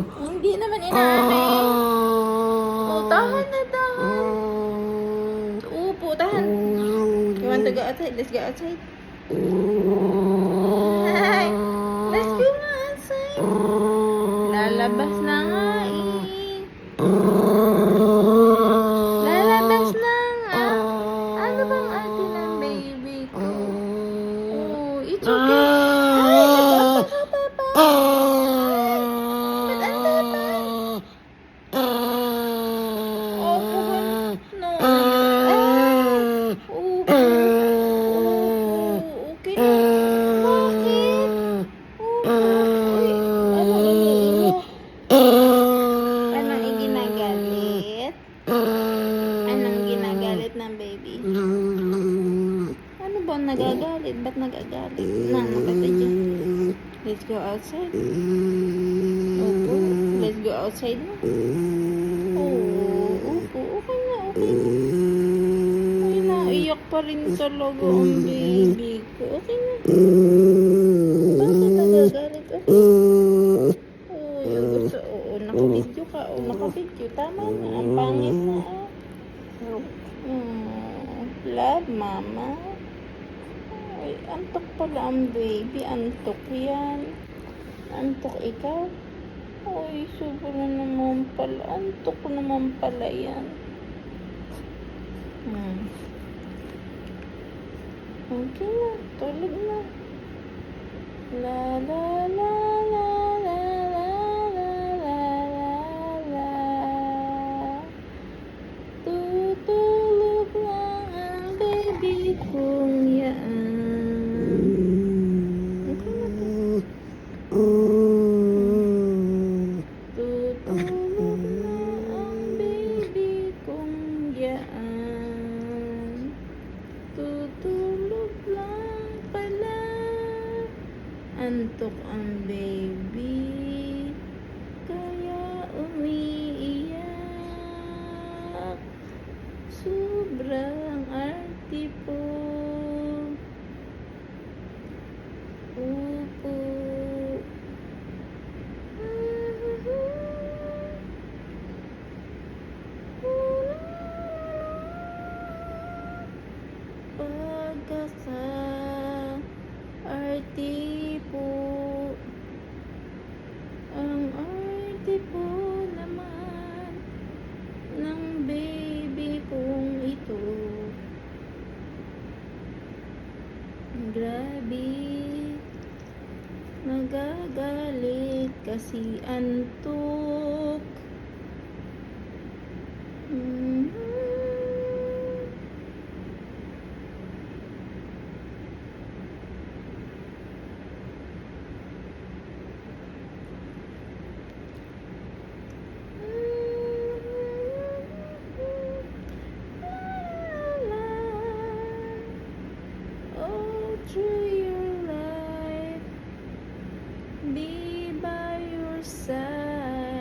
Hindi naman inaanay. Oh, tahan na, tahan. Upo, tahan. You want to go outside? Let's go outside. Hi. Let's go nga outside. Lalabas na nga eh. Lalabas na nga. Ano bang ate ng baby ko? Oh, it's okay. Ay, nag-open ka, Papa. Ba't ang tapang? Opo, no. Ay, opo. Okay na. Bakit? Opo. Uy, ano iniiyak? Anong iginagalit? Anong ginagalit ng baby? Ano ba nagagalit? Ba't nagagalit? Nakita dyan. Let's go outside. Opo. Let's go outside na. Oo. Opo. Okay na. Okay na. Ay, naiyak pa rin talaga ang baby ko. Okay na. Bakit nagagalit? Okay. Uy, gusto. Oo, nakabidyo ka. Oo, nakabidyo. Tama na. Ang pangit na. Love, mama. Ay, antok pala ang baby. Antok yan. Antok ikaw? Ay, sobra naman pala. Antok naman pala yan. Okay na. Tulog na. La la la la la la la la la la. Tutulog lang ang baby kong yan. Okay na to. Tutulog lang ang baby kong yan. Tutulog lang pala. Antok ang baby, kaya umiiyak. Sobrang arte po. Opo. Pagkaka-arte po. Ang arte po naman ng baby kong ito. Grabe, nagagalit kasi antok. Through your life, be by your side.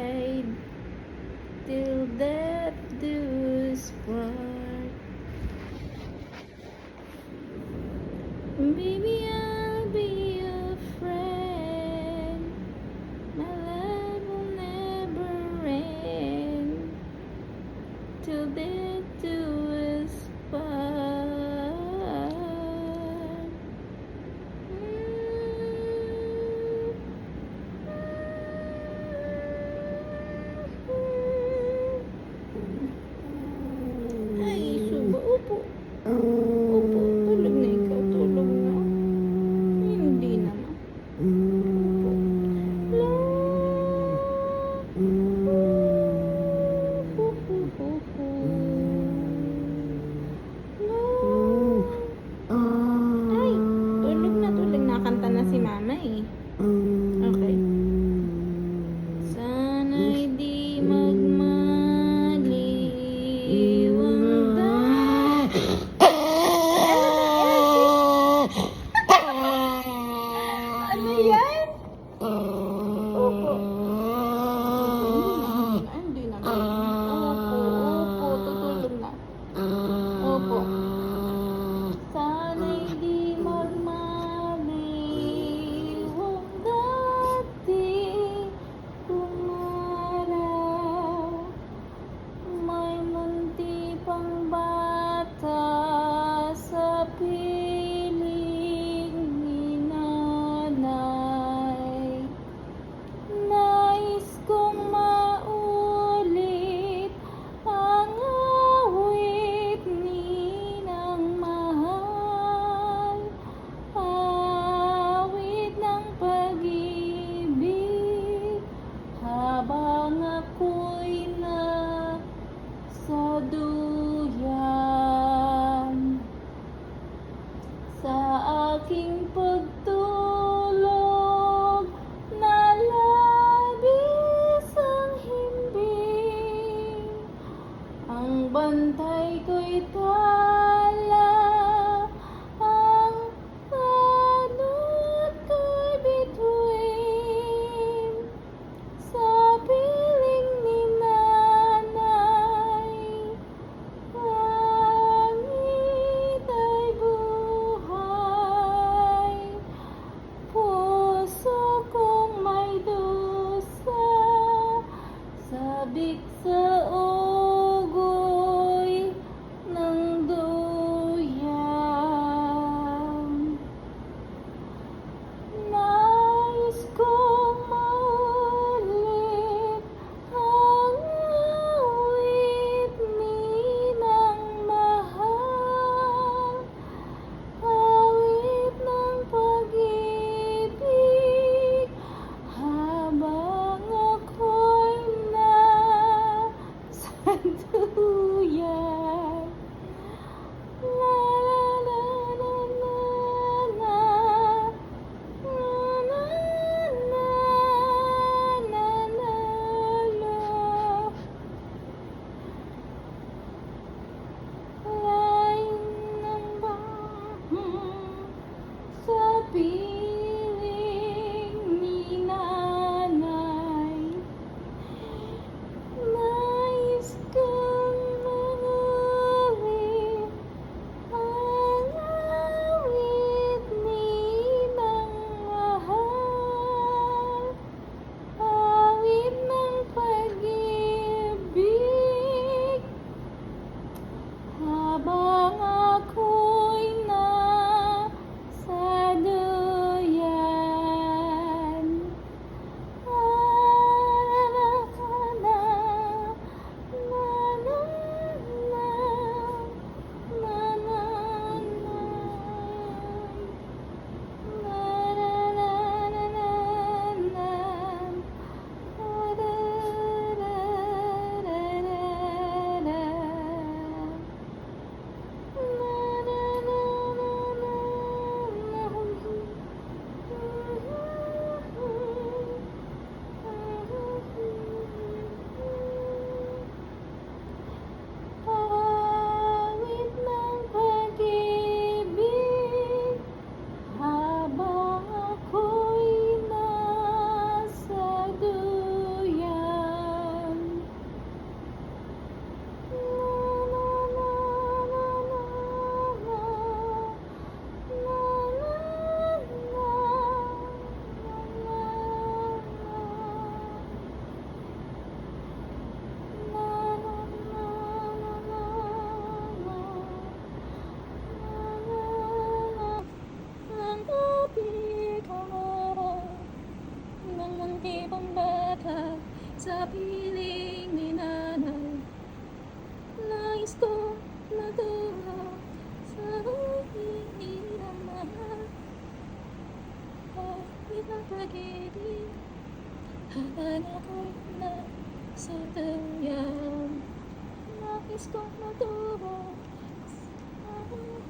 ako'y nasa duyan sa aking pagtulog na labis ang himbing. Ang bantay ko'y tala, ang tanod ko'y bituin sa piling ni nanay. Langit ay buhay, puso kong may dusa, sabik sa ugoy ng duyan. Nais kong maulit ang awit ninang mahal, awit ng pag-ibig habang ako'y nasa duyan. La la la la la la, na na na na la. Lain ng bahong sa piling ni nanay. Nais kong maulit ang awit ninang mahal, awit ng pag-ibig habang ako'y nasa duyan. Awit ng pag-ibig habang ako'y nasa duyan. Na na na na na na, na na na ang tubig ang araw ng munti pang bata sa piling ni nanay. Nais ko matuwa sa hingin ng mahal, awit ng pag-ibig habang ako'y nasa duyan. Nais kong matuwa sa dugoy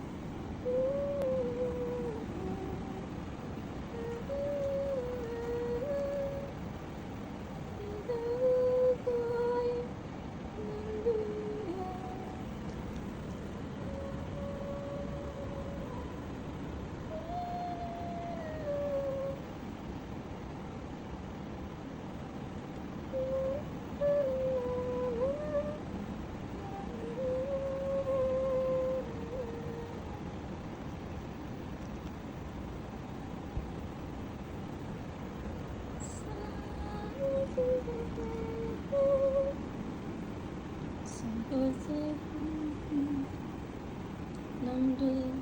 ng duyan. Sa puso ng duyan.